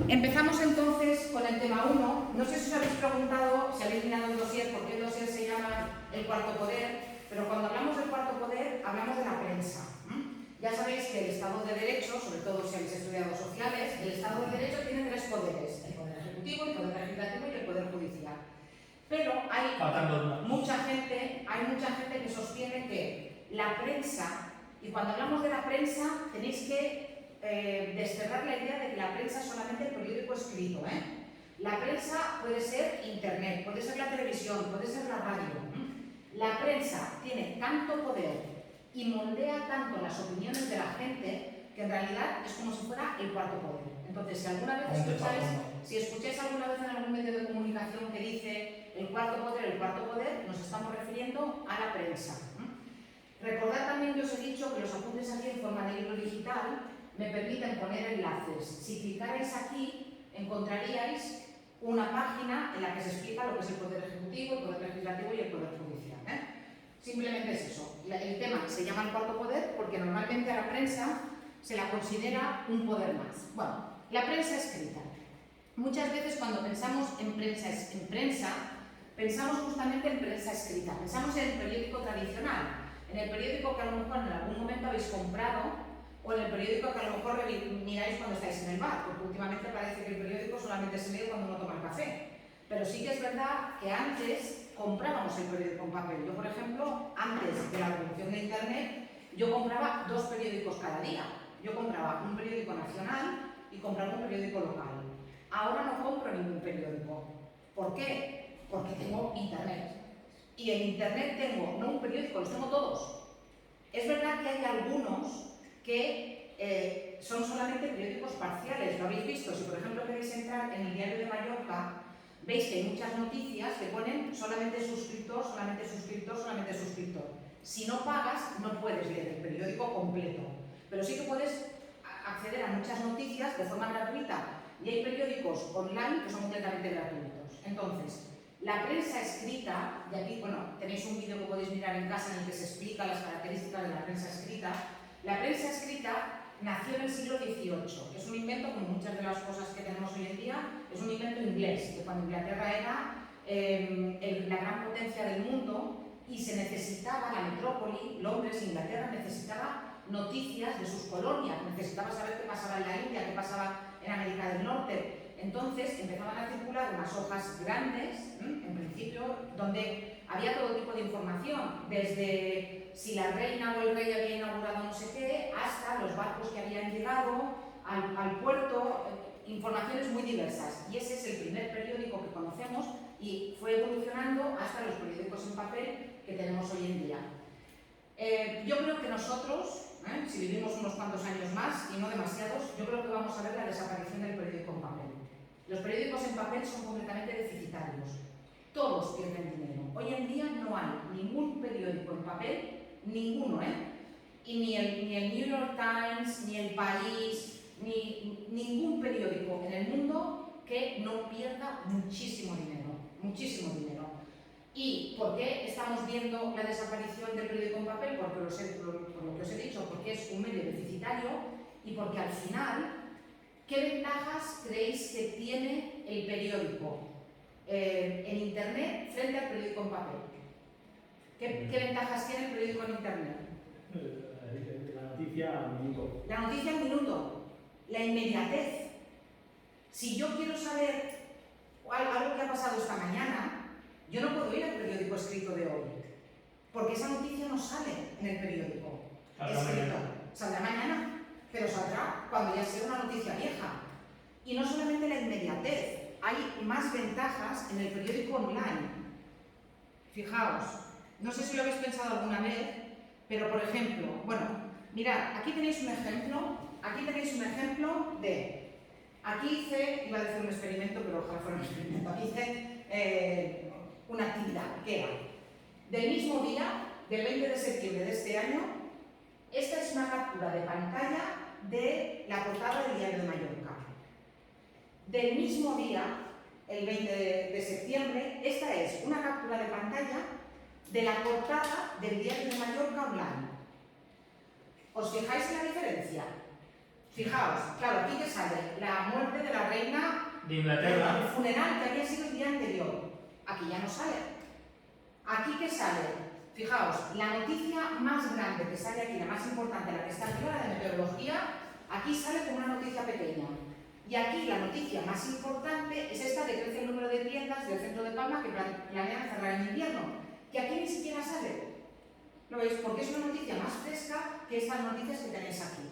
Empezamos entonces con el tema 1. No sé si os habéis preguntado, si habéis mirado el dossier, por qué el dossier se llama el cuarto poder, pero cuando hablamos del cuarto poder, hablamos de la prensa. Ya sabéis que el Estado de Derecho, sobre todo si habéis estudiado sociales, el Estado de Derecho tiene tres poderes: el poder ejecutivo, el poder legislativo y el poder judicial. Pero hay mucha gente que sostiene que la prensa, y cuando hablamos de la prensa tenéis que desterrar la idea de que la prensa es solamente el periódico escrito. La prensa puede ser internet, puede ser la televisión, puede ser la radio. La prensa tiene tanto poder y moldea tanto las opiniones de la gente que en realidad es como si fuera el cuarto poder. Entonces, si escucháis alguna vez en algún medio de comunicación que dice el cuarto poder, nos estamos refiriendo a la prensa. Recordad también que os he dicho que los apuntes aquí en forma de libro digital me permiten poner enlaces. Si clicarais aquí, encontraríais una página en la que se explica lo que es el poder ejecutivo, el poder legislativo y el poder judicial. Simplemente es eso. El tema se llama el cuarto poder porque normalmente a la prensa se la considera un poder más. Bueno, la prensa escrita. Muchas veces cuando pensamos en prensa, pensamos justamente en prensa escrita. Pensamos en el periódico tradicional, en el periódico que a lo mejor en algún momento habéis comprado, o en el periódico que a lo mejor miráis cuando estáis en el bar, porque últimamente parece que el periódico solamente se lee cuando uno toma el café. Pero sí que es verdad que antes comprábamos el periódico en papel. Yo, por ejemplo, antes de la revolución de Internet, yo compraba 2 periódicos cada día. Yo compraba un periódico nacional y compraba un periódico local. Ahora no compro ningún periódico. ¿Por qué? Porque tengo Internet. Y en Internet tengo, no un periódico, los tengo todos. Es verdad que hay algunos que son solamente periódicos parciales. Lo habéis visto. Si, por ejemplo, queréis entrar en el Diario de Mallorca, veis que hay muchas noticias que ponen solamente suscriptor, solamente suscriptor, solamente suscriptor. Si no pagas, no puedes leer el periódico completo. Pero sí que puedes acceder a muchas noticias de forma gratuita. Y hay periódicos online que son completamente gratuitos. Entonces, la prensa escrita, y aquí, bueno, tenéis un vídeo que podéis mirar en casa en el que se explica las características de la prensa escrita. La prensa escrita nació en el siglo XVIII. Es un invento, como muchas de las cosas que tenemos hoy en día, es un invento inglés, de cuando Inglaterra era la gran potencia del mundo y se necesitaba, la metrópoli, Londres, Inglaterra, necesitaba noticias de sus colonias, necesitaba saber qué pasaba en la India, qué pasaba en América del Norte. Entonces empezaban a circular unas hojas grandes, en principio, donde había todo tipo de información, desde si la reina o el rey había inaugurado no sé qué, hasta los barcos que habían llegado al puerto, informaciones muy diversas. Y ese es el primer periódico que conocemos y fue evolucionando hasta los periódicos en papel que tenemos hoy en día. Yo creo que nosotros, si vivimos unos cuantos años más, y no demasiados, yo creo que vamos a ver la desaparición del periódico en papel. Los periódicos en papel son completamente deficitarios. Todos pierden dinero. Hoy en día no hay ningún periódico en papel, ninguno, y ni el New York Times, ni el País, ni ningún periódico en el mundo que no pierda muchísimo dinero, muchísimo dinero. ¿Y por qué estamos viendo la desaparición del periódico en papel? Por lo que os he dicho, porque es un medio deficitario y porque al final, ¿qué ventajas creéis que tiene el periódico en Internet frente al periódico en papel? ¿Qué ventajas tiene el periódico en Internet? La noticia al minuto. La noticia al minuto, la inmediatez. Si yo quiero saber algo que ha pasado esta mañana, yo no puedo ir al periódico escrito de hoy, porque esa noticia no sale en el periódico escrito. Saldrá mañana, pero saldrá cuando ya sea una noticia vieja. Y no solamente la inmediatez, hay más ventajas en el periódico online. Fijaos, no sé si lo habéis pensado alguna vez, pero por ejemplo, bueno, mirad, aquí tenéis un ejemplo de, aquí hice, iba a decir un experimento, pero ojalá fuera un experimento, aquí hice una actividad, que era, del mismo día, del 20 de septiembre de este año, esta es una captura de pantalla de la portada del Diario de Mallorca. Del mismo día, el 20 de septiembre, esta es una captura de pantalla de la portada del Diario de Mallorca online. ¿Os fijáis en la diferencia? Fijaos, claro, aquí que sale la muerte de la reina de Inglaterra. el funeral que había sido el día anterior. Aquí ya no sale. Aquí que sale, fijaos, la noticia más grande que sale aquí, la más importante, la que está arriba, la de meteorología, aquí sale como una noticia pequeña. Y aquí la noticia más importante es esta de que crece el número de tiendas del centro de Palma que planean cerrar en invierno, que aquí ni siquiera sale. ¿Lo veis? Porque es una noticia más fresca que estas noticias que tenéis aquí.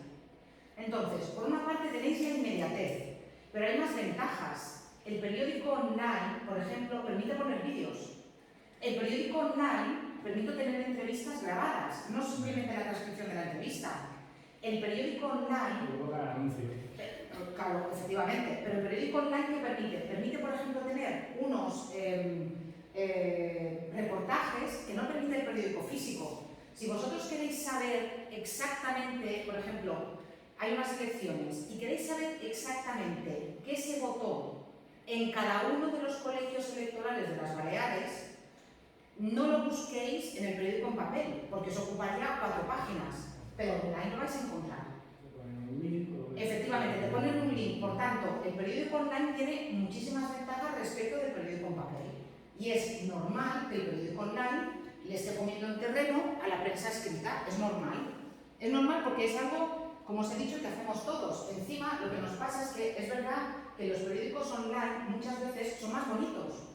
Entonces, por una parte tenéis la inmediatez, pero hay más ventajas. El periódico online, por ejemplo, permite poner vídeos. El periódico online permite tener entrevistas grabadas, no simplemente la transcripción de la entrevista. El periódico online... Claro, efectivamente, pero el periódico online ¿qué permite? Permite, por ejemplo, tener unos reportajes que no permite el periódico físico. Si vosotros queréis saber exactamente, por ejemplo, hay unas elecciones y queréis saber exactamente qué se votó en cada uno de los colegios electorales de las Baleares, no lo busquéis en el periódico en papel, porque os ocuparía 4 páginas, pero online lo vais a encontrar. Efectivamente, te ponen un link. Por tanto, el periódico online tiene muchísimas ventajas respecto del periódico en papel. Y es normal que el periódico online le esté poniendo en terreno a la prensa escrita. Es normal. Es normal porque es algo, como os he dicho, que hacemos todos. Encima, lo que nos pasa es que es verdad que los periódicos online muchas veces son más bonitos,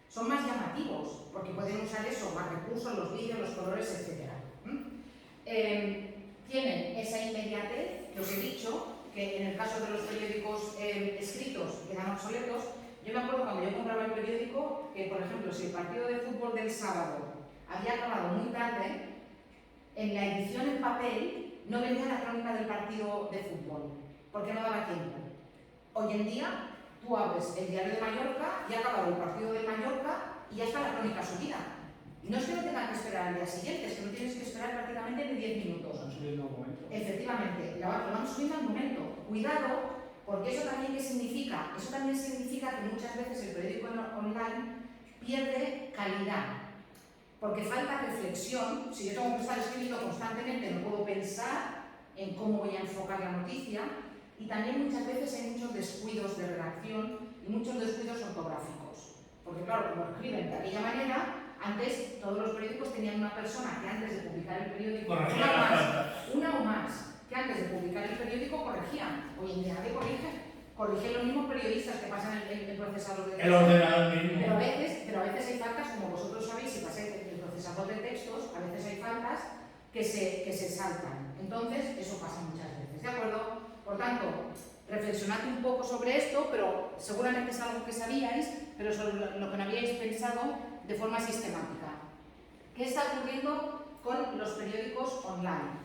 son más llamativos, porque pueden usar eso, más recursos, los vídeos, los colores, etc. Tienen esa inmediatez que os he dicho, que en el caso de los periódicos escritos quedan obsoletos. Yo me acuerdo cuando yo compraba el periódico que, por ejemplo, si el partido de fútbol del sábado había acabado muy tarde, en la edición en papel no venía la crónica del partido de fútbol, porque no daba tiempo. Hoy en día, tú abres el diario de Mallorca y ha acabado el partido de Mallorca y ya está la crónica subida. No es que no tengas que esperar al día siguiente, es que no tienes que esperar prácticamente ni 10 minutos. Efectivamente, lo van subiendo al momento. Cuidado, porque eso también ¿qué significa? Eso también significa que muchas veces el periódico online pierde calidad, porque falta reflexión. Si yo tengo que estar escribiendo constantemente, no puedo pensar en cómo voy a enfocar la noticia, y también muchas veces hay muchos descuidos de redacción y muchos descuidos ortográficos, porque claro, como escriben de aquella manera. Antes todos los periódicos tenían una persona que antes de publicar el periódico, una o más, que antes de publicar el periódico corregían. Hoy en día nadie corrigen los mismos periodistas que pasan el procesador de textos. El ordenador mismo. Pero a veces hay faltas, como vosotros sabéis, si pasáis el procesador de textos, a veces hay faltas que se saltan. Entonces, eso pasa muchas veces, ¿de acuerdo? Por tanto, reflexionad un poco sobre esto, pero seguramente es algo que sabíais, pero sobre lo que no habíais pensado de forma sistemática. ¿Qué está ocurriendo con los periódicos online?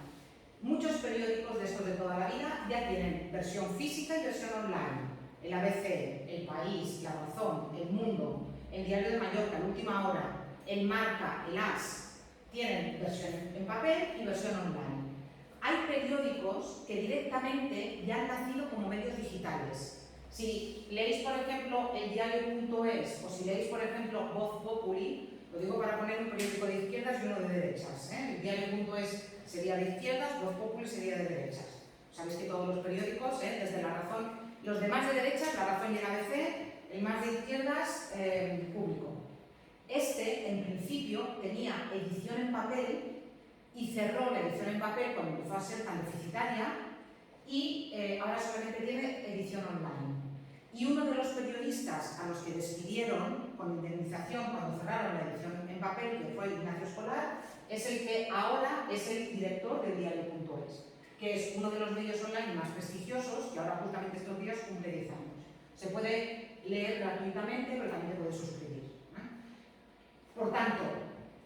Muchos periódicos de estos de toda la vida ya tienen versión física y versión online. El ABC, El País, La Razón, El Mundo, El Diario de Mallorca, La Última Hora, El Marca, El As, tienen versión en papel y versión online. Hay periódicos que directamente ya han nacido como medios digitales. Si leéis, por ejemplo, el diario.es o si leéis, por ejemplo, Voz Populi, lo digo para poner un periódico de izquierdas y uno de derechas. El diario.es sería de izquierdas, Voz Populi sería de derechas. Sabéis que todos los periódicos, desde La Razón, los demás de derechas, La Razón y el ABC, el más de izquierdas, Público. Este, en principio, tenía edición en papel y cerró la edición en papel cuando empezó a ser tan deficitaria y ahora solamente tiene edición online. Y uno de los periodistas a los que despidieron con indemnización cuando cerraron la edición en papel, que fue Ignacio Escolar, es el que ahora es el director del diario.es, que es uno de los medios online más prestigiosos, que ahora justamente estos días cumple 10 años. Se puede leer gratuitamente, pero también te puedes suscribir. Por tanto,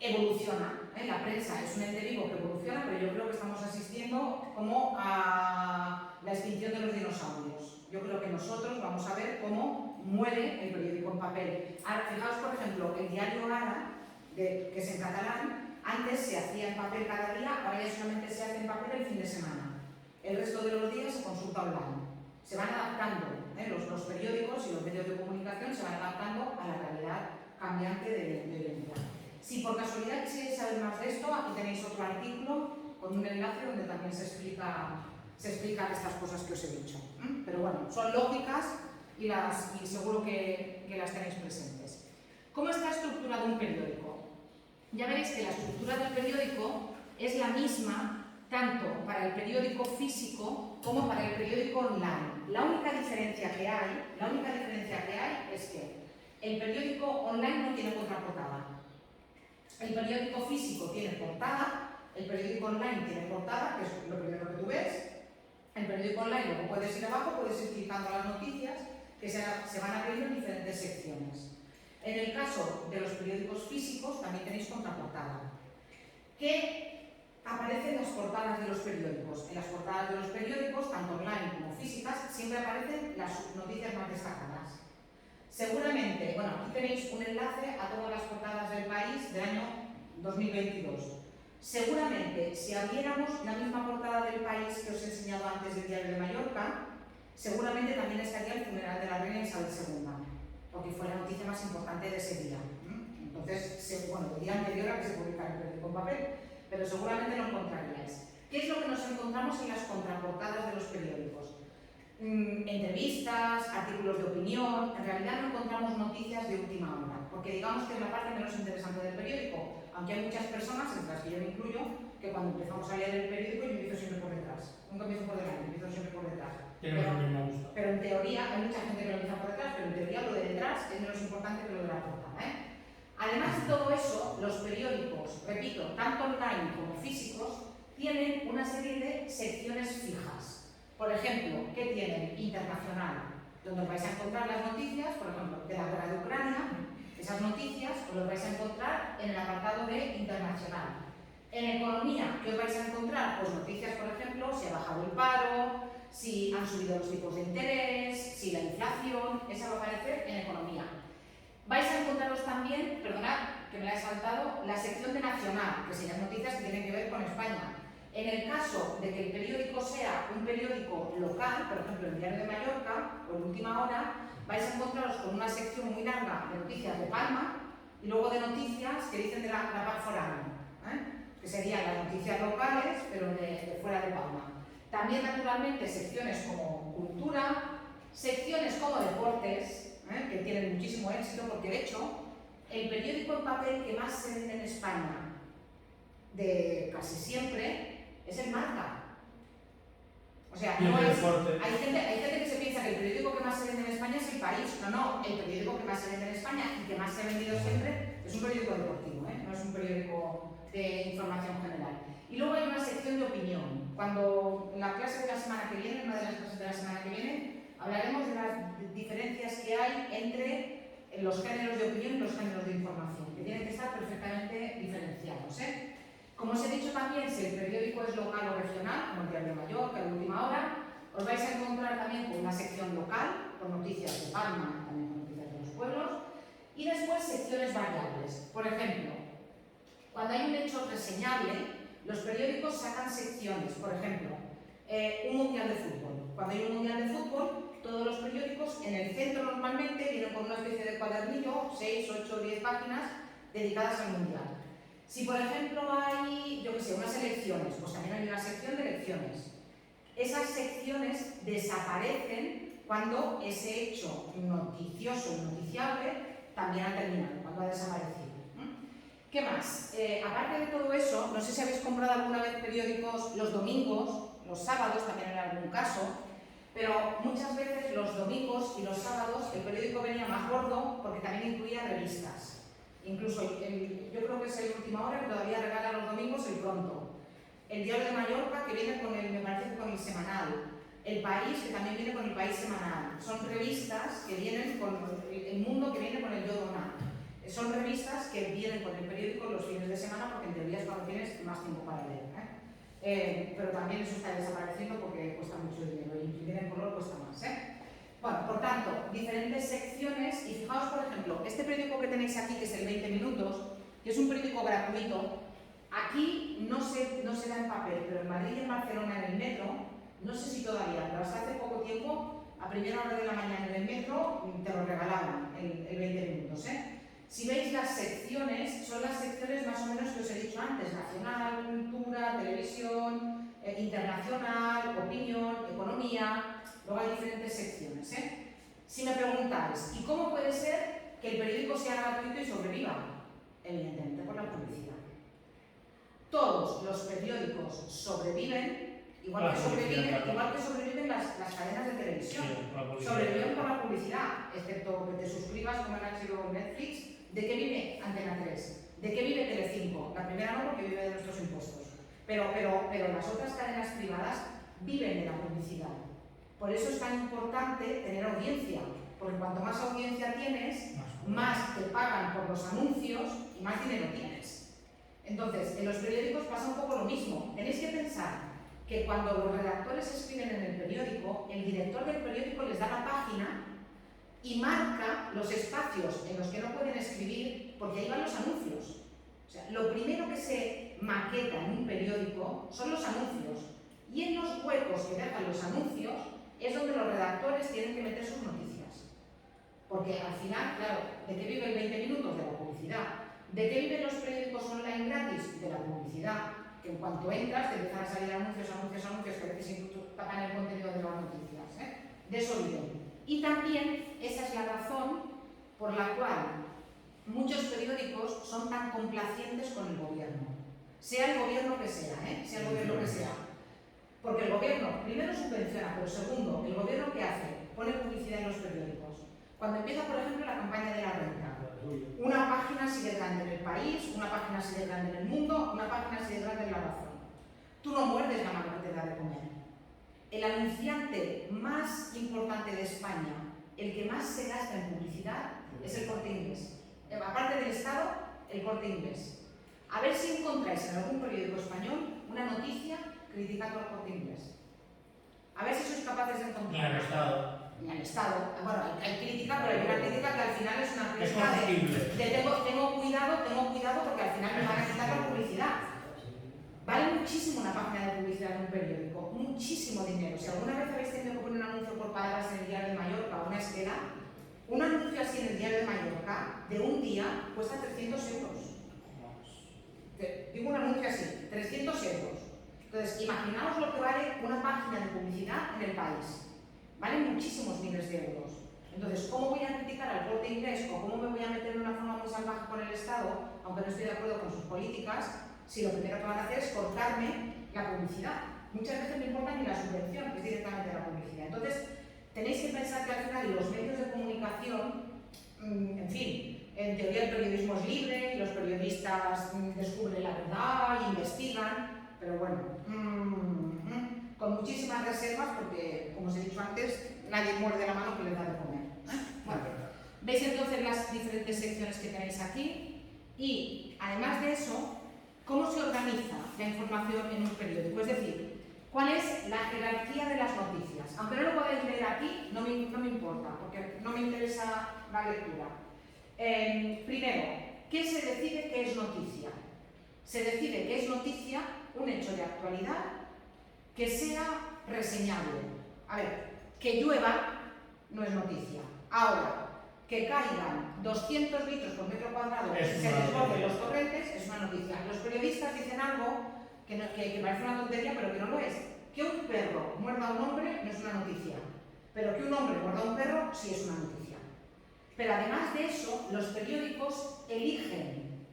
evoluciona. La prensa es un ente vivo que evoluciona, pero yo creo que estamos asistiendo como a la extinción de los dinosaurios. Yo creo que nosotros vamos a ver cómo muere el periódico en papel. Ahora, fijaos, por ejemplo, el diario Ara, que es en catalán, antes se hacía en papel cada día, ahora ya solamente se hace en papel el fin de semana. El resto de los días se consulta online. Se van adaptando, los periódicos y los medios de comunicación se van adaptando a la realidad cambiante de hoy en día. Si por casualidad quisierais saber más de esto, aquí tenéis otro artículo con un enlace donde también se explica se explican estas cosas que os he dicho. Pero bueno, son lógicas y seguro que las tenéis presentes. ¿Cómo está estructurado un periódico? Ya veréis que la estructura del periódico es la misma tanto para el periódico físico como para el periódico online. La única diferencia que hay es que el periódico online no tiene contraportada. El periódico físico tiene portada, el periódico online tiene portada, que es lo primero que tú ves. El periódico online, luego puedes ir abajo, puedes ir clicando las noticias que se van abriendo en diferentes secciones. En el caso de los periódicos físicos también tenéis contraportada. ¿Qué aparece en las portadas de los periódicos? En las portadas de los periódicos, tanto online como físicas, siempre aparecen las noticias más destacadas. Seguramente, bueno, aquí tenéis un enlace a todas las portadas del país del año 2022. Seguramente, si abriéramos la misma portada del país que os he enseñado antes del Diario de Mallorca, seguramente también estaría el funeral de la reina Isabel II, porque fue la noticia más importante de ese día. Entonces, bueno, el día anterior a que se publicara el periódico en papel, pero seguramente lo encontraríais. ¿Qué es lo que nos encontramos en las contraportadas de los periódicos? Entrevistas, artículos de opinión. En realidad no encontramos noticias de última hora, porque digamos que es la parte menos interesante del periódico, aunque hay muchas personas, entre las que yo me incluyo, que cuando empezamos a leer el periódico yo empiezo siempre por detrás. Nunca empiezo por delante, empiezo siempre por detrás. Pero en teoría, hay mucha gente que lo empieza por detrás, pero en teoría lo de detrás es menos importante que lo de la portada, Además de todo eso, los periódicos, repito, tanto online como físicos, tienen una serie de secciones fijas. Por ejemplo, ¿qué tienen? Internacional, donde vais a encontrar las noticias, por ejemplo, de la guerra de Ucrania. Esas noticias os las vais a encontrar en el apartado de internacional. En economía, ¿qué os vais a encontrar? Pues noticias, por ejemplo, si ha bajado el paro, si han subido los tipos de interés, si la inflación, esa va a aparecer en economía. Vais a encontraros también, perdonad que me la he saltado, la sección de nacional, que serían noticias que tienen que ver con España. En el caso de que el periódico sea un periódico local, por ejemplo el Diario de Mallorca o el Última Hora, vais a encontraros con una sección muy larga de noticias de Palma y luego de noticias que dicen de la PAC foránea, que serían las noticias locales, pero de fuera de Palma. También, naturalmente, secciones como cultura, secciones como deportes, que tienen muchísimo éxito, porque de hecho, el periódico en papel que más se vende en España, de casi siempre, es el Marca. O sea, no es, hay gente que se piensa que el periódico que más se vende en España es El País. No, el periódico que más se vende en España y que más se ha vendido siempre es un periódico deportivo, no es un periódico de información general. Y luego hay una sección de opinión. Cuando en la clase de la semana que viene, una de las clases de la semana que viene, hablaremos de las diferencias que hay entre los géneros de opinión y los géneros de información, que tienen que estar perfectamente diferenciados. Como os he dicho también, si el periódico es local o regional, como el Diario de Mallorca, el Última Hora, os vais a encontrar también con una sección local, con noticias de Palma, también con noticias de los pueblos, y después secciones variables. Por ejemplo, cuando hay un hecho reseñable, los periódicos sacan secciones. Por ejemplo, un mundial de fútbol. Cuando hay un mundial de fútbol, todos los periódicos en el centro normalmente vienen con una especie de cuadernillo, 6, 8, 10 páginas dedicadas al mundial. Si por ejemplo hay, yo qué sé, unas elecciones, pues también hay una sección de elecciones. Esas secciones desaparecen cuando ese hecho noticioso y noticiable también ha terminado, cuando ha desaparecido. ¿Qué más? Aparte de todo eso, no sé si habéis comprado alguna vez periódicos los domingos, los sábados también en algún caso, pero muchas veces los domingos y los sábados el periódico venía más gordo porque también incluía revistas. Incluso yo creo que es el Última Hora que todavía regala los domingos el Pronto. El Diario de Mallorca que viene con me parece que con el semanal. El País que también viene con el País semanal. Son revistas que vienen con el Mundo que viene con el Yo Dona. Son revistas que vienen con el periódico los fines de semana porque en teoría es cuando tienes más tiempo para leer. Pero también eso está desapareciendo porque cuesta mucho dinero y imprimir en color cuesta más. Bueno, por tanto, diferentes secciones y fijaos, por ejemplo, este periódico que tenéis aquí, que es el 20 minutos, que es un periódico gratuito, aquí no se da en papel, pero en Madrid y en Barcelona en el metro, no sé si todavía, pero hasta hace poco tiempo, a primera hora de la mañana en el metro, te lo regalaban el 20 minutos. Si veis las secciones, son las secciones más o menos que os he dicho antes, nacional, cultura, televisión, internacional, opinión, economía, luego hay diferentes secciones. Si me preguntáis, ¿y cómo puede ser que el periódico sea gratuito y sobreviva? Evidentemente por la publicidad. Todos los periódicos sobreviven, igual que sobreviven las cadenas de televisión. Sobreviven por la publicidad, excepto que te suscribas como en HBO o Netflix. ¿De qué vive Antena 3? ¿De qué vive Telecinco? La primera no, porque vive de nuestros impuestos. Pero las otras cadenas privadas viven de la publicidad. Por eso es tan importante tener audiencia, porque cuanto más audiencia tienes, más te pagan por los anuncios y más dinero tienes. Entonces, en los periódicos pasa un poco lo mismo. Tenéis que pensar que cuando los redactores escriben en el periódico, el director del periódico les da la página y marca los espacios en los que no pueden escribir, porque ahí van los anuncios. O sea, lo primero que se maqueta en un periódico son los anuncios, y en los huecos que dejan los anuncios es donde los redactores tienen que meter sus noticias. Porque al final, claro, ¿de qué vive el 20 minutos? De la publicidad. ¿De qué viven los periódicos online gratis? De la publicidad. Que en cuanto entras te empiezan a salir anuncios, que a veces incluso tapan el contenido de las noticias. De eso viven. Y también esa es la razón por la cual muchos periódicos son tan complacientes con el gobierno. Sea el gobierno que sea, sea el gobierno que sea. Porque el gobierno, primero subvenciona, pero segundo, el gobierno ¿qué hace? Pone publicidad en los periódicos. Cuando empieza, por ejemplo, la campaña de la renta, una página así de grande en El País, una página así de grande en El Mundo, una página así de grande en La Razón. Tú no muerdes la mano que te da de comer. El anunciante más importante de España, el que más se gasta en publicidad, es el Corte Inglés. Aparte del Estado, el Corte Inglés. A ver si encontráis en algún periódico español una noticia criticando al Corte Inglés. A ver si sois capaces de encontrar. Ni al Estado. Ni al Estado. Bueno, hay crítica, pero hay una crítica que al final es una Es crítica combustible. de tengo cuidado porque al final me van a quitar la publicidad. Vale muchísimo una página de publicidad en un periódico, muchísimo dinero. Si alguna vez habéis tenido que poner un anuncio por palabras en el Diario de Mallorca o una esquela, un anuncio así en el Diario de Mallorca, de un día, cuesta 300 euros. Digo un anuncio así, 300 euros. Entonces, imaginaos lo que vale una página de publicidad en El País. Vale muchísimos miles de euros. Entonces, ¿cómo voy a criticar al Corte Inglés o cómo me voy a meter de una forma muy salvaje con el Estado, aunque no estoy de acuerdo con sus políticas, si lo primero que van a hacer es cortarme la publicidad? Muchas veces no importa ni la subvención, que es directamente la publicidad. Entonces, tenéis que pensar que al final los medios de comunicación, en fin, en teoría el periodismo es libre y los periodistas descubren la verdad, investigan, pero bueno, con muchísimas reservas porque, como os he dicho antes, nadie muerde la mano que les da de comer. Bueno, veis entonces las diferentes secciones que tenéis aquí y, además de eso, cómo se organiza la información en un periódico, es decir, cuál es la jerarquía de las noticias. Aunque no lo podáis leer aquí, no me importa, porque no me interesa la lectura. Primero, ¿qué se decide que es noticia? Se decide que es noticia un hecho de actualidad que sea reseñable. A ver, que llueva no es noticia. Ahora, que caigan 200 litros por metro cuadrado y se desborden los torrentes es una noticia. Los periodistas dicen algo que parece una tontería, pero que no lo es. Que un perro muerda a un hombre no es una noticia, pero que un hombre muerda a un perro sí es una noticia. Pero además de eso, los periódicos eligen,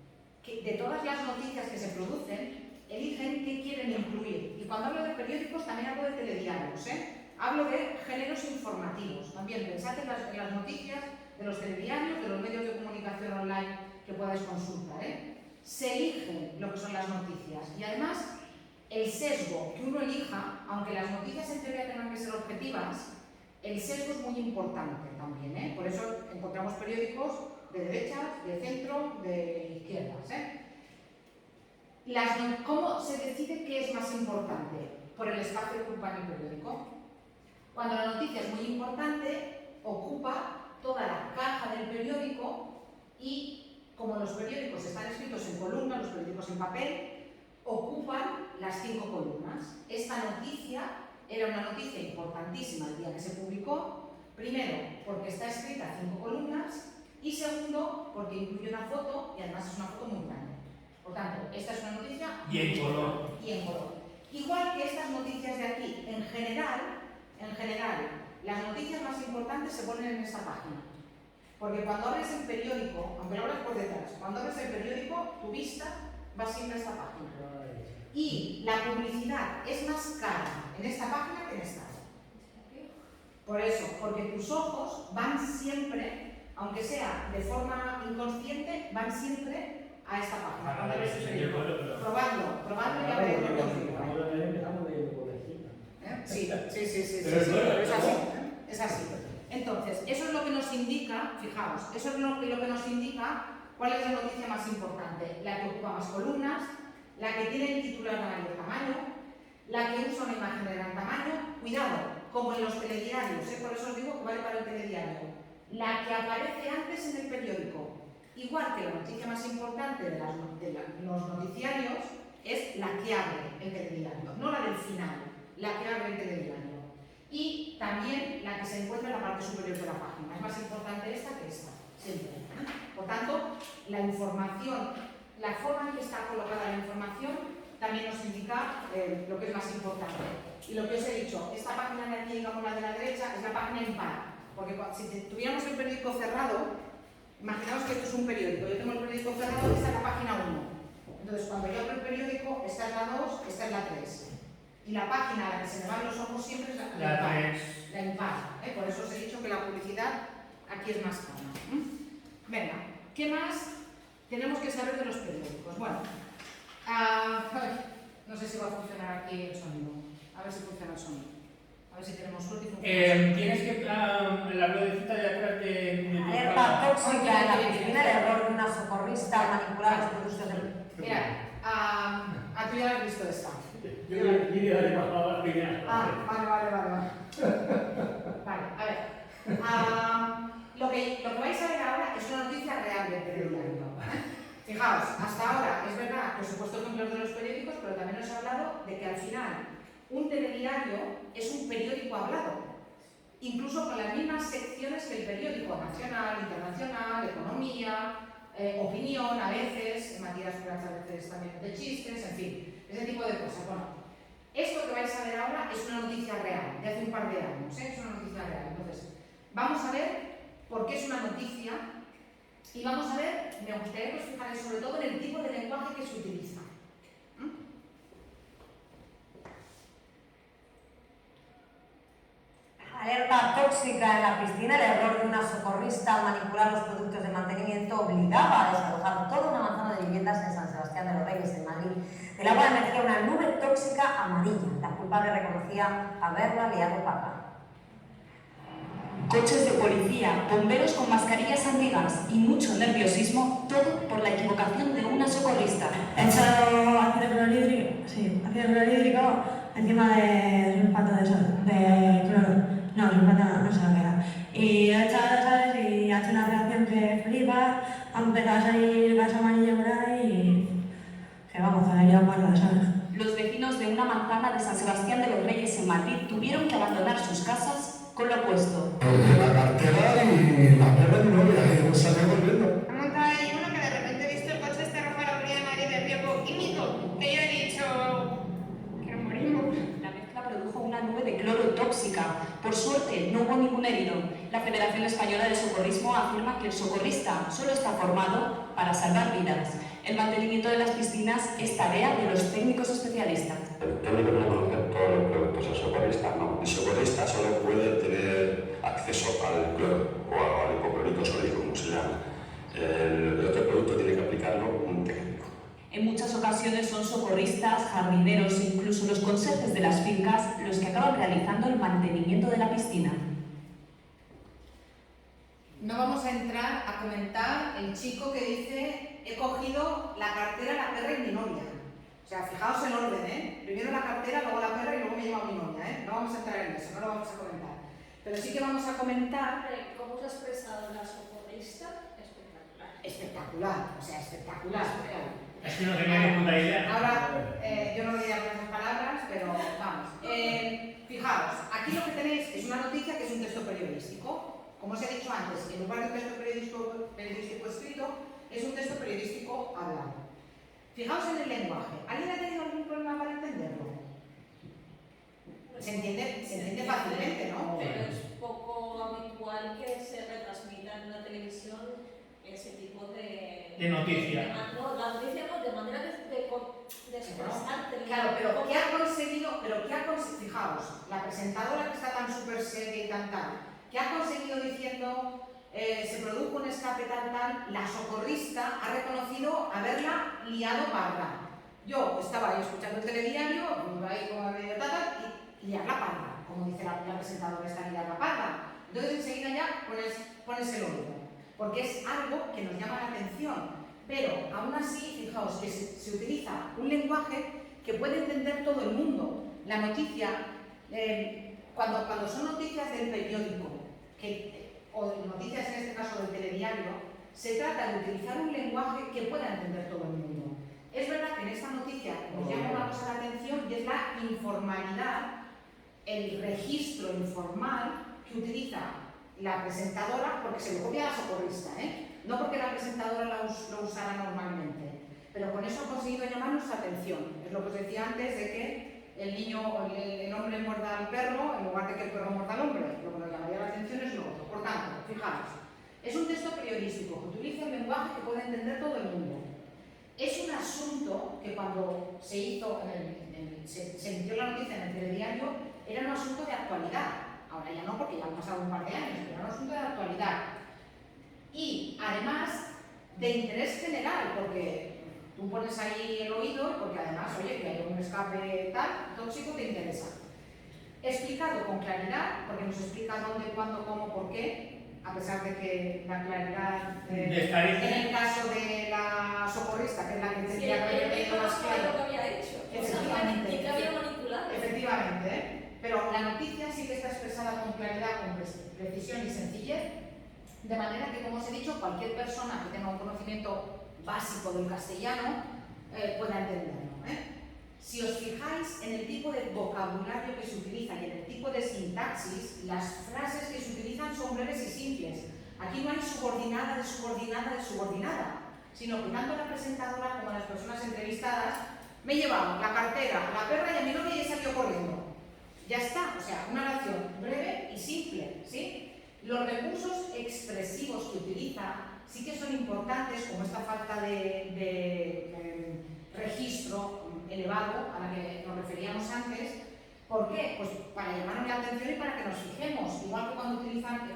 de todas las noticias que se producen, eligen qué quieren incluir. Y cuando hablo de periódicos también hablo de telediarios, hablo de géneros informativos. También pensad en las noticias de los telediarios, de los medios de comunicación online que podáis consultar. Se eligen lo que son las noticias y además el sesgo que uno elija, aunque las noticias en teoría tengan que ser objetivas, el sesgo es muy importante también. Por eso encontramos periódicos de derechas, de centro, de izquierdas. ¿Cómo se decide qué es más importante? Por el espacio que ocupa en el periódico. Cuando la noticia es muy importante, ocupa toda la caja del periódico y, como los periódicos están escritos en columnas, los periódicos en papel, ocupan las 5 columnas. Esta noticia era una noticia importantísima el día que se publicó, primero porque está escrita en 5 columnas y segundo porque incluye una foto y además es una foto muy grande. Por tanto, esta es una noticia y en color. Y en color. Igual que estas noticias de aquí, en general, las noticias más importantes se ponen en esta página. Porque cuando abres el periódico, aunque lo abres por detrás, cuando abres el periódico, tu vista va siempre a esta página. Y la publicidad es más cara en esta página que en esta. Por eso, porque tus ojos van siempre, aunque sea de forma inconsciente, van siempre a esta página. Cuando ves el periódico. Probadlo y ya veréis lo que os digo. Sí, es así. Entonces, eso es lo que nos indica, fijaos, eso es lo que nos indica cuál es la noticia más importante, la que ocupa más columnas, la que tiene el titular de mayor tamaño, la que usa una imagen de gran tamaño, cuidado, como en los telediarios, por eso os digo que vale para el telediario, la que aparece antes en el periódico, igual que la noticia más importante de los noticiarios es la que abre el telediario, no la del final, la que abre el telediario. Y también la que se encuentra en la parte superior de la página. Es más importante esta que esta, siempre. Por tanto, la información, la forma en que está colocada la información también nos indica lo que es más importante. Y lo que os he dicho, esta página de aquí, digamos la de la derecha, es la página impar. Porque si tuviéramos el periódico cerrado, imaginaos que esto es un periódico, yo tengo el periódico cerrado, esta es la página 1. Entonces, cuando yo abro el periódico, esta es la 2, esta es la 3. Y la página a la que se me van los ojos siempre es la impar. Por eso os he dicho que la publicidad aquí es más cara. Venga, ¿qué más tenemos que saber de los periódicos? Bueno, no sé si va a funcionar aquí el sonido. A ver si funciona el sonido. A ver si tenemos suerte y funciona. Tienes que la ruedecita de atrás de alerta tóxica en la piscina, el error de una socorrista al manipular los productos del... Mira, a tú ya lo has visto esta. Yo le daré más a la primera. Vale. Vale, a ver. Lo que vais a ver ahora es una noticia real del periódico. Fijaos, hasta ahora es verdad que os he puesto ejemplos de los periódicos, pero también os he hablado de que al final un telediario es un periódico hablado, incluso con las mismas secciones que el periódico nacional, internacional, economía, opinión a veces, Matías Prats a veces también de chistes, en fin, ese tipo de cosas. Bueno, esto que vais a ver ahora es una noticia real, de hace un par de años, es una noticia real. Entonces, vamos a ver por qué es una noticia y vamos a ver, me gustaría que os fijarais sobre todo en el tipo de lenguaje que se utiliza. Alerta tóxica en la piscina, el error de una socorrista al manipular los productos de mantenimiento obligaba a desalojar toda una manzana de viviendas en San Sebastián de los Reyes, en Madrid. Del agua emergía una nube tóxica amarilla. La culpable reconocía haberla liado parda. Coches de policía, bomberos con mascarillas antigas y mucho nerviosismo, todo por la equivocación de una socorrista. He echado ácido clorhídrico encima de sulfato de cloro. No, sulfato no sé lo que era. Y he echado las sales y ha hecho una reacción que flipa, ha empezado a salir gas amarillo por ahí y que vamos, a ir a guarda, ¿sabes? Los vecinos de una manzana de San Sebastián de los Reyes en Madrid tuvieron que abandonar sus casas con lo opuesto. La cartera y la perra de mi novia, y salió volviendo. Ha montado ahí uno que de repente he visto el coche este rojo a la orilla de Madrid del tiempo químico, que yo he dicho que nos morimos. La mezcla produjo una nube de cloro tóxica. Por suerte, no hubo ningún herido. La Federación Española de Socorrismo afirma que el socorrista solo está formado para salvar vidas. El mantenimiento de las piscinas es tarea de los técnicos especialistas. El técnico no conoce todos los productos, el socorrista no. El socorrista solo puede tener acceso al cloro o al hipoclorito sódico, como se llama. El otro producto tiene que aplicarlo un técnico. En muchas ocasiones son socorristas, jardineros e incluso los conserjes de las fincas los que acaban realizando el mantenimiento de la piscina. No vamos a entrar a comentar el chico que dice he cogido la cartera, la perra y mi novia. O sea, fijaos el orden, Primero la cartera, luego la perra y luego me lleva mi novia, No vamos a entrar en eso, no lo vamos a comentar. Pero sí que vamos a comentar... ¿Cómo se ha expresado la socorrista? Espectacular. Espectacular, o sea, espectacular. Es que no tenía ni puta idea. Ahora, yo no diría con esas palabras, pero vamos. Fijaos, aquí lo que tenéis es una noticia que es un texto periodístico. Como os he dicho antes, en lugar de un texto periodístico escrito, es un texto periodístico hablado. Fijaos en el lenguaje. ¿Alguien ha tenido algún problema para entenderlo? se entiende fácilmente, ¿no? Pero es poco habitual que se retransmita en la televisión ese tipo de noticia. No, la noticia no, de manera de expresarte. Claro, pero ¿qué ha conseguido? Fijaos, la presentadora que está tan súper seria y tan tal, ¿qué ha conseguido diciendo se produjo un escape tal? La socorrista ha reconocido haberla liado parda. Yo estaba ahí escuchando el telediario, iba ahí como medio tal, y liar la parda, como dice la presentadora, está liar la parda. Entonces enseguida ya pones el oído, porque es algo que nos llama la atención. Pero aún así, fijaos que se utiliza un lenguaje que puede entender todo el mundo. La noticia, cuando son noticias del periódico, o noticias en este caso del telediario, se trata de utilizar un lenguaje que pueda entender todo el mundo. Es verdad que en esta noticia nos llama una cosa la atención y es la informalidad, el registro informal que utiliza la presentadora, porque se lo copia a la socorrista, no porque la presentadora lo usara normalmente, pero con eso ha conseguido llamar nuestra atención. Es lo que os decía antes de que el hombre muerda al perro en lugar de que el perro muerda al hombre. Lo que nos llamaría la atención es lo otro. Por tanto, fijaros, es un texto periodístico que utiliza un lenguaje que puede entender todo el mundo. Es un asunto que cuando se hizo, se emitió la noticia en el telediario, era un asunto de actualidad. Ahora ya no, porque ya han pasado un par de años, pero era un asunto de actualidad. Y además de interés general, porque tú pones ahí el oído, porque además, oye, que hay un escape tal, tóxico, te interesa. Explicado con claridad, porque nos explica dónde, cuándo, cómo, por qué, a pesar de que la claridad, en el caso de la socorrista, que es la que tendría que haber tenido las claves. Lo que había hecho. Efectivamente. Y que había manipulado. Efectivamente, pero la noticia sí que está expresada con claridad, con precisión y sencillez, de manera que, como os he dicho, cualquier persona que tenga un conocimiento básico del castellano pueda entenderlo. Si os fijáis en el tipo de vocabulario que se utiliza y en el tipo de sintaxis, las frases que se utilizan son breves y simples. Aquí no hay subordinada de subordinada, sino que tanto la presentadora como las personas entrevistadas me he llevado la cartera, la perra y a mi novia y he salido corriendo. Ya está, o sea, una oración breve y simple, ¿sí? Los recursos expresivos que utiliza sí que son importantes, como esta falta de registro elevado a la que nos referíamos antes. ¿Por qué? Pues para llamarnos la atención y para que nos fijemos, igual que cuando utilizan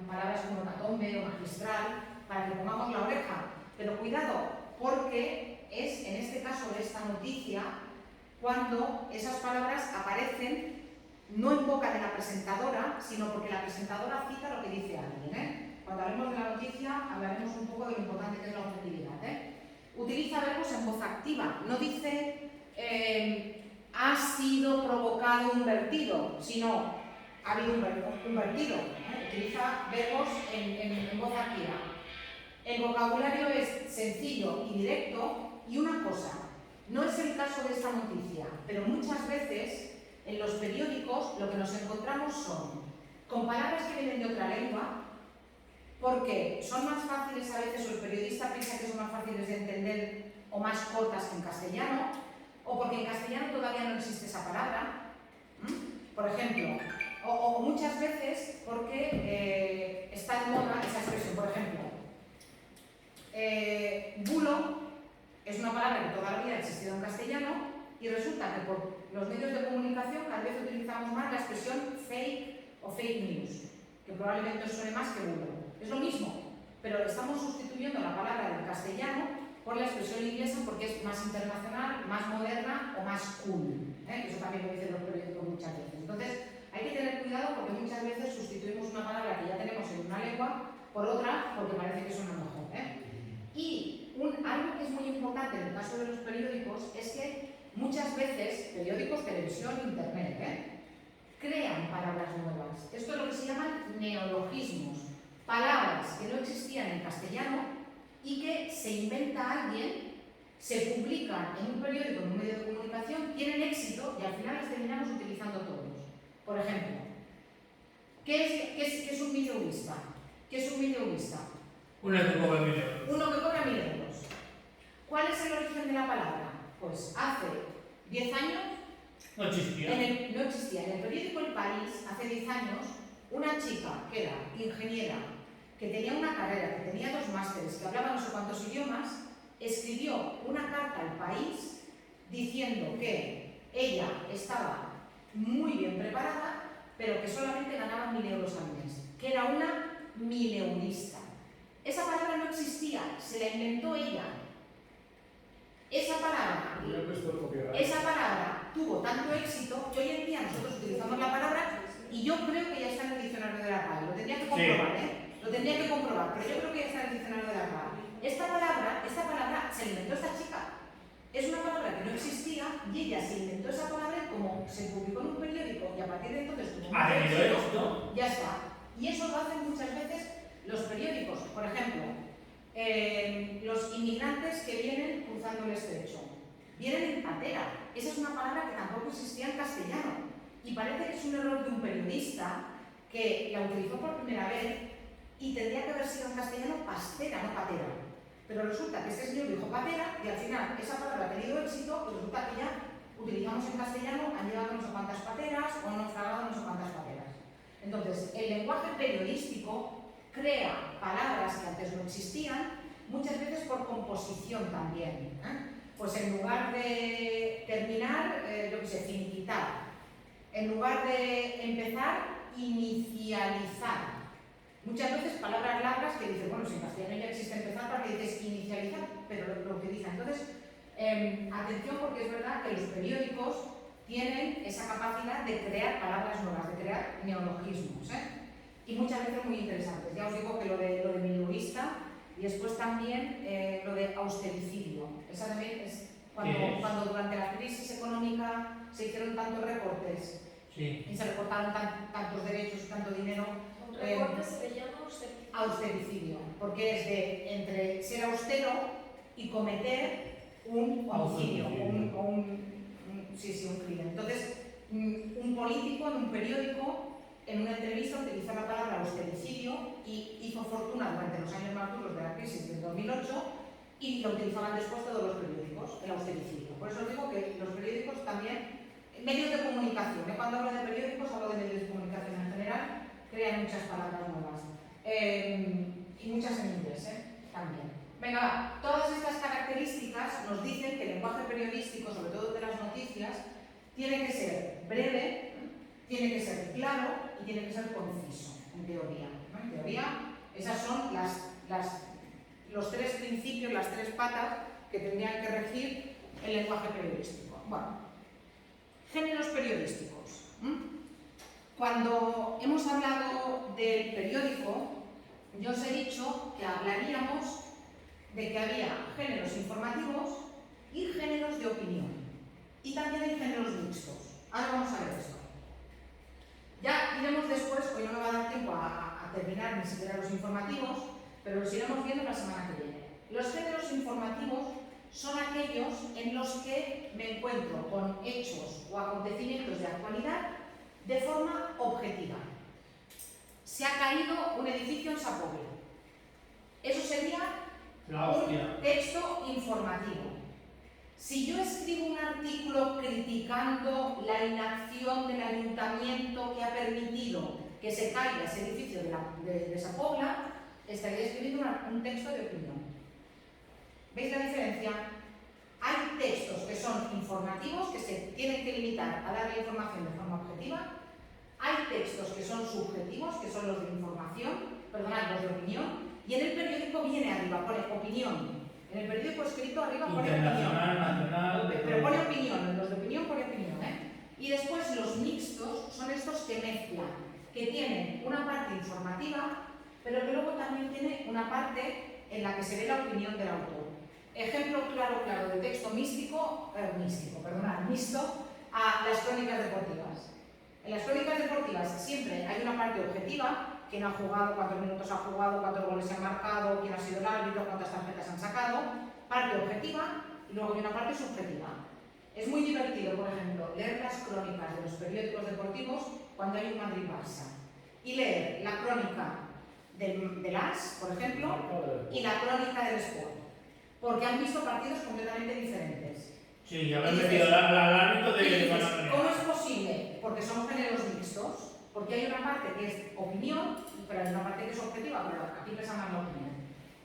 palabras como hecatombe o magistral, para que pongamos la oreja. Pero cuidado, porque es en este caso de esta noticia cuando esas palabras aparecen no en boca de la presentadora, sino porque la presentadora cita lo que dice alguien. Cuando hablemos de la noticia hablaremos un poco de lo importante que es la objetividad. Utiliza verbos en voz activa, no dice ha sido provocado un vertido, sino ha habido un vertido. Utiliza verbos en voz activa. El vocabulario es sencillo y directo. Y una cosa, no es el caso de esta noticia, pero muchas veces en los periódicos lo que nos encontramos son con palabras que vienen de otra lengua, porque son más fáciles a veces, o el periodista piensa que son más fáciles de entender o más cortas que en castellano, o porque en castellano todavía no existe esa palabra, por ejemplo, o muchas veces porque está de moda esa expresión. Por ejemplo, bulo es una palabra que todavía ha existido en castellano y resulta que por los medios de comunicación cada vez utilizamos más la expresión fake o fake news, que probablemente os suene más que bulo. Es lo mismo, pero estamos sustituyendo la palabra del castellano por la expresión inglesa porque es más internacional, más moderna o más cool. Eso también lo dicen los periódicos muchas veces. Entonces, hay que tener cuidado porque muchas veces sustituimos una palabra que ya tenemos en una lengua por otra porque parece que suena mejor. Y algo que es muy importante en el caso de los periódicos es que muchas veces, periódicos, televisión, internet, crean palabras nuevas. Esto es lo que se llaman neologismos. Palabras que no existían en castellano y que se inventa alguien, se publican en un periódico, en un medio de comunicación, tienen éxito y al final las terminamos utilizando todos. Por ejemplo, ¿qué es un mileurista? ¿Qué es un mileurista? Uno que cobra 1.000 euros. Uno que cobra 1.000 euros. ¿Cuál es el origen de la palabra? Pues hace 10 años No existía. No existía. En el periódico El País, hace 10 años, una chica que era ingeniera, que tenía una carrera, que tenía 2 másteres, que hablaba no sé cuántos idiomas, escribió una carta al País diciendo que ella estaba muy bien preparada, pero que solamente ganaba 1.000 euros al mes, que era una mileurista. Esa palabra no existía, se la inventó ella. Esa palabra tuvo tanto éxito que hoy en día nosotros utilizamos la palabra y yo creo que ya está en el diccionario de la RAE. Lo tendría que comprobar, Lo tendría que comprobar, pero yo creo que ya está en el diccionario de la RAE. Esta palabra se la inventó esta chica. Es una palabra que no existía y ella se inventó esa palabra y como se publicó en un periódico y a partir de entonces tuvo ¿Ha tenido éxito? ya está. Y eso lo hacen muchas veces los periódicos. Por ejemplo, los inmigrantes que vienen cruzando el estrecho. Vienen en patera. Esa es una palabra que tampoco existía en castellano. Y parece que es un error de un periodista que la utilizó por primera vez y tendría que haber sido en castellano pastera, no patera. Pero resulta que este señor dijo patera y al final esa palabra ha tenido éxito y resulta que ya utilizamos en castellano, han llegado no sé cuántas pateras o han naufragado no sé cuántas pateras. Entonces, el lenguaje periodístico crea palabras que antes no existían, muchas veces por composición también. Pues en lugar de terminar, yo qué sé, finiquitar. En lugar de empezar, inicializar. Muchas veces palabras largas que dicen, bueno, si en castellano ya existe empezar, ¿para que dices inicializar? Pero lo utilizan. Entonces, atención porque es verdad que los periódicos tienen esa capacidad de crear palabras nuevas, de crear neologismos, y muchas veces muy interesantes. Ya os digo que lo de mileurista y después también lo de austericidio. Esa también es cuando durante la crisis económica se hicieron tantos recortes y se recortaron tantos derechos y tanto dinero. Un recorte se le llama austericidio, porque es de entre ser austero y cometer un homicidio, un crimen. Entonces, un político en un periódico, en una entrevista, utilizó la palabra austericidio y hizo fortuna durante los años más duros de la crisis del 2008 y lo utilizaban después todos los periódicos, el austericidio. Por eso os digo que los periódicos también, medios de comunicación, cuando hablo de periódicos hablo de medios de comunicación en general, crean muchas palabras nuevas y muchas en inglés también. Venga, va. Todas estas características nos dicen que el lenguaje periodístico, sobre todo de las noticias, tiene que ser breve, tiene que ser claro y tiene que ser conciso, en teoría. En teoría, esas son los 3 principios, las 3 patas que tendrían que regir el lenguaje periodístico. Bueno, géneros periodísticos. Cuando hemos hablado del periódico, yo os he dicho que hablaríamos de que había géneros informativos y géneros de opinión. Y también hay géneros mixtos. Ahora vamos a ver esto. Ya iremos después, hoy no me va a dar tiempo a terminar ni siquiera los informativos, pero los iremos viendo la semana que viene. Los géneros informativos son aquellos en los que me encuentro con hechos o acontecimientos de actualidad de forma objetiva. Se ha caído un edificio en Sapovel. Eso sería un texto informativo. Si yo escribo un artículo criticando la inacción del ayuntamiento que ha permitido que se caiga ese edificio de Sapovel, estaría escribiendo un texto de opinión. ¿Veis la diferencia? Hay textos que son informativos, que se tienen que limitar a dar la información de forma objetiva. Hay textos que son subjetivos, que son los de información, perdonad, los de opinión. Y en el periódico viene arriba, pone opinión. En el periódico escrito arriba pone opinión. Nacional, Pero pone opinión, en los de opinión pone opinión, Y después los mixtos son estos que mezclan, que tienen una parte informativa, pero que luego también tiene una parte en la que se ve la opinión del autor. Ejemplo claro de texto mixto a las crónicas deportivas. En las crónicas deportivas siempre hay una parte objetiva, quién ha jugado, cuántos minutos ha jugado, cuántos goles se han marcado, quién ha sido el árbitro, cuántas tarjetas han sacado, parte objetiva y luego hay una parte subjetiva. Es muy divertido, por ejemplo, leer las crónicas de los periódicos deportivos cuando hay un Madrid-Barça y leer la crónica del AS, por ejemplo, y la crónica del Sport, porque han visto partidos completamente diferentes. Sí, haber metido al ámbito Y de dices, Bananera. ¿cómo es posible? Porque son géneros mixtos, porque hay una parte que es opinión, pero hay una parte que es objetiva, pero aquí pesa más la opinión.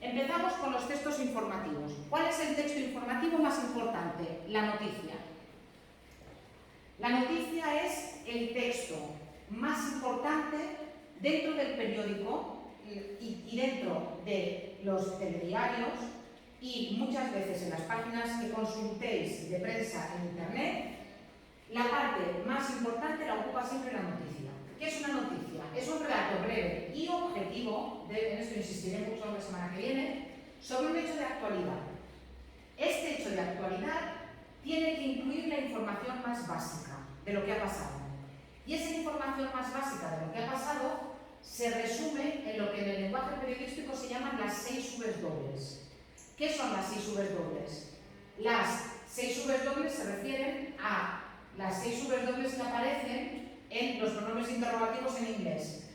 Empezamos con los textos informativos. ¿Cuál es el texto informativo más importante? La noticia. La noticia es el texto más importante dentro del periódico y dentro de los telediarios y muchas veces en las páginas que consultéis de prensa en internet. La parte más importante la ocupa siempre la noticia. ¿Qué es una noticia? Es un relato breve y objetivo, en esto insistiré mucho la semana que viene, sobre un hecho de actualidad. Este hecho de actualidad tiene que incluir la información más básica de lo que ha pasado. Y esa información más básica de lo que ha pasado se resume en lo que en el lenguaje periodístico se llaman las 6 W. ¿Qué son las 6 W? Las 6 W se refieren a las 6 W que aparecen en los pronombres interrogativos en inglés.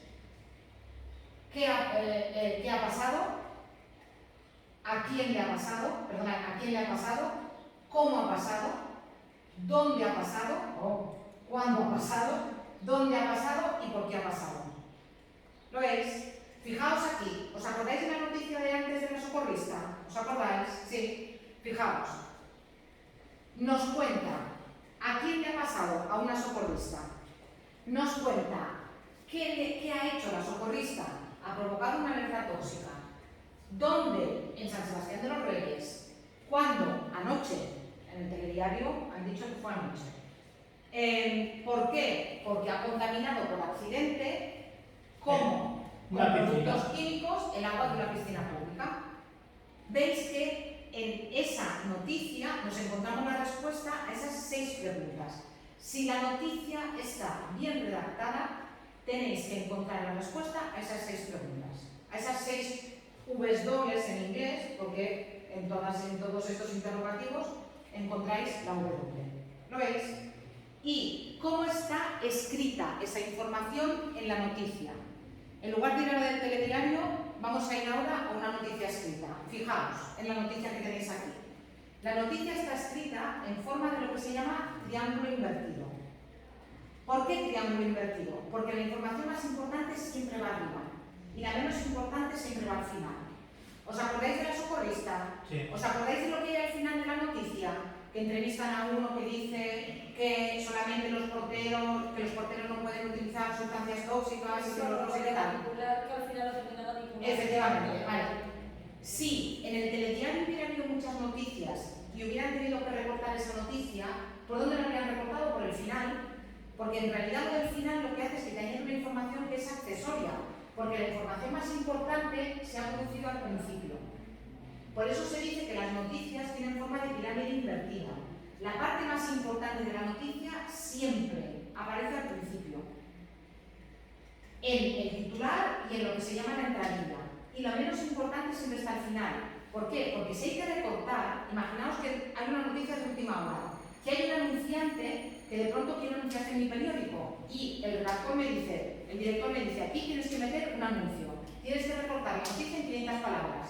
¿Qué ha pasado? ¿A quién le ha pasado? Perdón, ¿a quién le ha pasado? ¿Cómo ha pasado? ¿Dónde ha pasado? ¿Cuándo ha pasado? ¿Dónde ha pasado? ¿Y por qué ha pasado? ¿Lo veis? Fijaos aquí. ¿Os acordáis de la noticia de antes de la socorrista? ¿Os acordáis? Sí. Fijaos. Nos cuenta a quién le ha pasado a una socorrista. Nos cuenta qué ha hecho la socorrista. Ha provocado una alerta tóxica. ¿Dónde? En San Sebastián de los Reyes. ¿Cuándo? Anoche. En el telediario han dicho que fue anoche. ¿Por qué? Porque ha contaminado por accidente, ¿cómo? Con productos químicos el agua de una piscina pública. Veis que en esa noticia nos encontramos la respuesta a esas 6 preguntas. Si la noticia está bien redactada, tenéis que encontrar la respuesta a esas 6 preguntas, a esas 6 V's dobles en inglés, porque en todos estos interrogativos encontráis la W. ¿Lo veis? ¿Y cómo está escrita esa información en la noticia? En lugar de ir a la del telediario, vamos a ir ahora a una noticia escrita. Fijaos en la noticia que tenéis aquí. La noticia está escrita en forma de lo que se llama triángulo invertido. ¿Por qué triángulo invertido? Porque la información más importante siempre va arriba y la menos importante siempre va al final. ¿Os acordáis de la socorrista? Sí. ¿Os acordáis de lo que hay al final de la noticia? Que entrevistan a uno que dice que solamente los porteros no pueden utilizar sustancias tóxicas y que no sé qué tal. Que al final lo terminaba vinculando. Efectivamente, vale. Si en el telediario hubiera habido muchas noticias y hubieran tenido que recortar esa noticia, ¿por dónde la habrían recortado? Por el final. Porque en realidad lo del final lo que hace es que te añade una información que es accesoria, porque la información más importante se ha producido al principio. Por eso se dice que las noticias tienen forma de pirámide invertida. La parte más importante de la noticia siempre aparece al principio, en el titular y en lo que se llama la entradilla. Y la menos importante siempre está al final. ¿Por qué? Porque si hay que recortar, imaginaos que hay una noticia de última hora, que hay un anunciante que de pronto quiere anunciarse en mi periódico y el redactor me dice, el director me dice, aquí tienes que meter un anuncio, tienes que recortar la noticia en 500 palabras.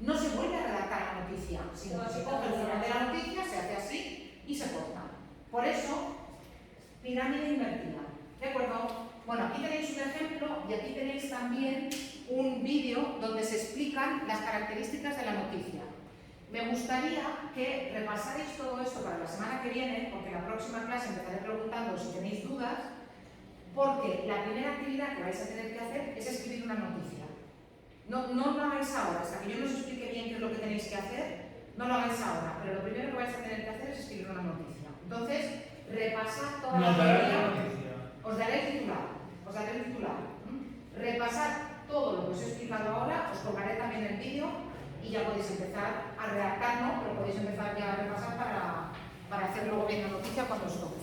No se vuelve a redactar la noticia, sino que se coge el final de la noticia, se hace así y se corta. Por eso, pirámide invertida. ¿De acuerdo? Bueno, aquí tenéis un ejemplo y aquí tenéis también un vídeo donde se explican las características de la noticia. Me gustaría que repasarais todo esto para la semana que viene, porque en la próxima clase empezaré preguntando si tenéis dudas, porque la primera actividad que vais a tener que hacer es escribir una noticia. No lo hagáis ahora, hasta que yo no os explique bien qué es lo que tenéis que hacer, no lo hagáis ahora, pero lo primero que vais a tener que hacer es escribir una noticia. Entonces, repasad toda la teoría. Os daré el titular. Repasad todo lo que os he explicado ahora, os colgaré también el vídeo y ya podéis empezar a redactar, ¿no? Pero podéis empezar ya a repasar para hacer luego bien la noticia cuando os toque.